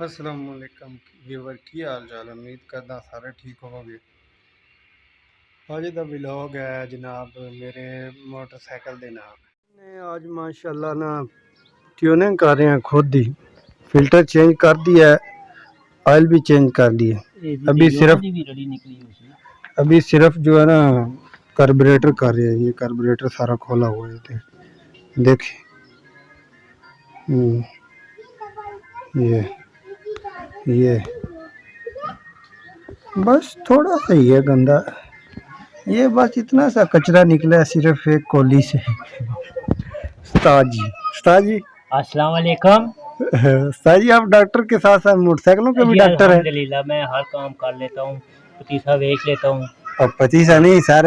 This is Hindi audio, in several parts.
असलामुअलैकुम व्यूवर की हाल चाल। उम्मीद करदा सारे ठीक होवोगे। आज दा व्लॉग है जनाब मेरे मोटरसाइकिल दे नाल ने आज माशाल्लाह ना ट्यूनिंग कर रहे हैं खुद ही। फिल्टर चेंज कर दिया है, ऑयल भी चेंज कर दिया। अभी सिर्फ जो है ना कार्बोरेटर कर रहे हैं। ये कार्बोरेटर सारा खोला हुआ है, देखिए। ये बस थोड़ा सा ही है गंदा। ये बस इतना सा कचरा निकला है सिर्फ एक कोली से। उस्ताद जी अस्सलाम वालेकुम। उस्ताद जी, आप डॉक्टर के साथ साथ मोटरसाइकिलों के भी डॉक्टर हैं? अल्हम्दुलिल्लाह, मैं हर काम कर लेता हूँ, पतीसा बेच लेता हूँ। अब पतीसा नहीं सर,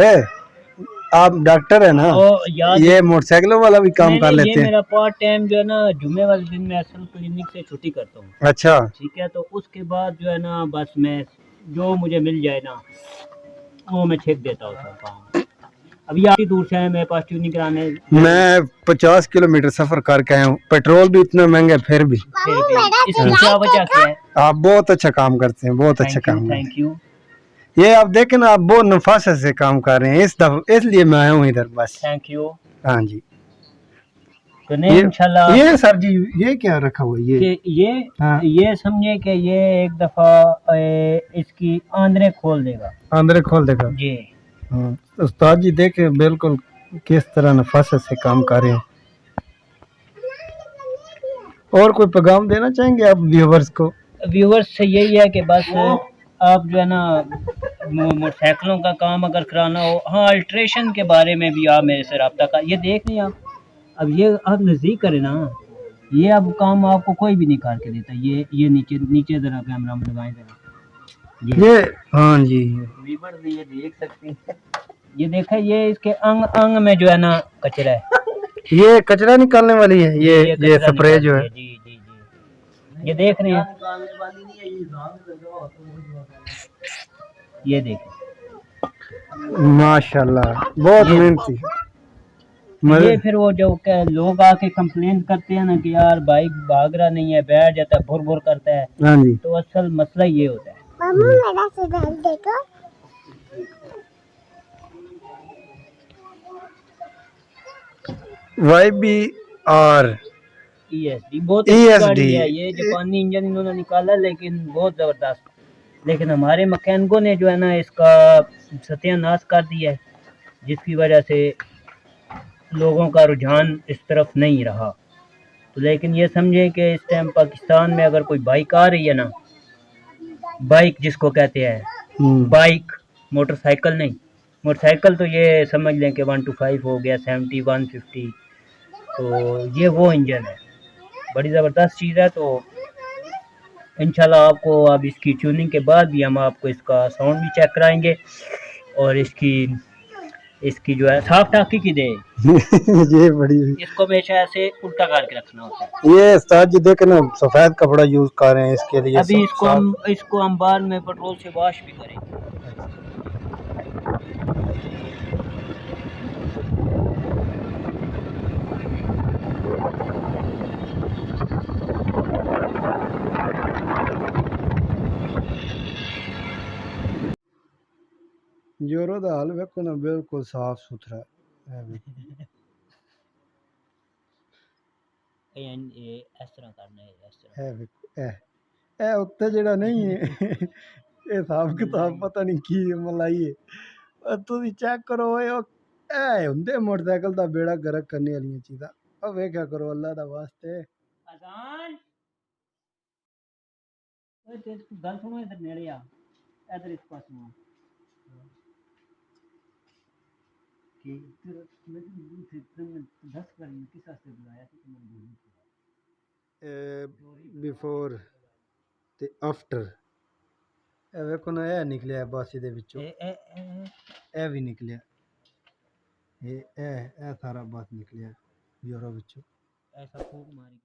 आप डॉक्टर है ना? ये मोटरसाइकिलों वाला भी काम कर लेते हैं? ये मेरा पार्ट टाइम जो है ना, जुम्मे वाले दिन मैं असल क्लिनिक से छुट्टी करता हूँ। अच्छा, ठीक है, तो उसके बाद जो है ना बस मैं जो मुझे मिल जाए ना वो मैं छेक देता हूँ सब काम। अभी आप दूर से आए मेरे पास ट्यूनिंग कराने। मैं 50 किलोमीटर सफर करके आया हूँ। पेट्रोल भी इतना महंगा फिर भी। इसकी क्या वजह क्या है? आप बहुत अच्छा काम करते हैं, बहुत अच्छा काम। Thank you. ये आप देखें ना, आप बहुत नफासत से काम कर रहे हैं इस दफा, इसलिए मैं आया हूँ इधर बस। Thank you. हाँ जी। तो नहीं इंशाल्लाह। ये सर जी ये क्या रखा हुआ है? ये समझे कि ये एक दफा इसकी आंदरें खोल देगा। आंदरें खोल देगा जी। हाँ, उस्ताद जी देखे बिल्कुल किस तरह नफासत से काम कर रहे हैं। और कोई पैगाम देना चाहेंगे आप व्यूवर्स को? व्यूवर्स से यही है कि बस आप जो है ना मोटरसाइकिलों का काम अगर कराना हो, हाँ अल्ट्रेशन के बारे में भी आप मेरे से रब्ता का। ये देख नहीं आप, अब ये आप नज़दीक करें ना, ये अब काम आपको कोई भी नहीं करके देता। ये नीचे नीचे ज़रा कैमरा में लगाएं ज़रा। ये हाँ जी, ये देख सकते हैं। ये देखा, ये इसके अंग अंग में जो है ना कचरा है। ये कचरा निकालने वाली है। ये स्प्रे जो है। जी जी जी, ये देख रहे हैं, ये देखें माशाल्लाह बहुत मेहनती। ये फिर वो जो लोग आके कंप्लेन करते हैं ना कि यार बाइक भाग रहा नहीं है, बैठ जाता है, भुर भुर करता है। हाँ जी, तो असल मसला ये होता है। YBR ESD बहुत अच्छी गाड़ी है। ये जापानी इंजन इन्होंने निकाला, लेकिन बहुत जबरदस्त। लेकिन हमारे मैकेनिकों ने जो है ना इसका सत्यानाश कर दिया है, जिसकी वजह से लोगों का रुझान इस तरफ नहीं रहा। तो लेकिन ये समझे कि इस टाइम पाकिस्तान में अगर कोई बाइक आ रही है ना, बाइक जिसको कहते हैं, बाइक मोटरसाइकिल नहीं, मोटरसाइकिल तो ये समझ लें कि 125 हो गया, 70 150। तो ये वो इंजन है, बड़ी ज़बरदस्त चीज़ है। तो इंशाल्लाह आपको अब इसकी ट्यूनिंग के बाद भी हम आपको इसका साउंड भी चेक कराएंगे, और इसकी जो है साफ टाकी की दे। ये बड़ी इसको हमेशा ऐसे उल्टा करके रखना होता है। ये उस्ताद जी देखे ना सफेद कपड़ा यूज कर रहे हैं इसके लिए। अभी इसको हम बाद में पेट्रोल से वॉश भी करेंगे। जोरों दा हाल वेखो ना, बिल्कुल साफ सुथरा इस तरह करना है, इस तरह है। वेखो ए उत्ते जेड़ा नहीं है ये हिसाब किताब पता नहीं की मलाई है। तुसी चेक करो ए हुंदे मोटरसाइकिल दा बेड़ा गर्क करने वाली चीज़ां। ओ वेख्या करो अल्लाह दा वास्ते। आसान गल सुनो, इधर नेड़े आ, इधर इस पास में कि 10 करी किस वास्ते बुलाया था तुम्हें? बिफोर ते आफ्टर ए वेखो ना, ए निकलिया बस इहदे विचों, ए भी निकलिया, ए सारा बस निकलिया यूरो विचों। ऐसा फूक मारी।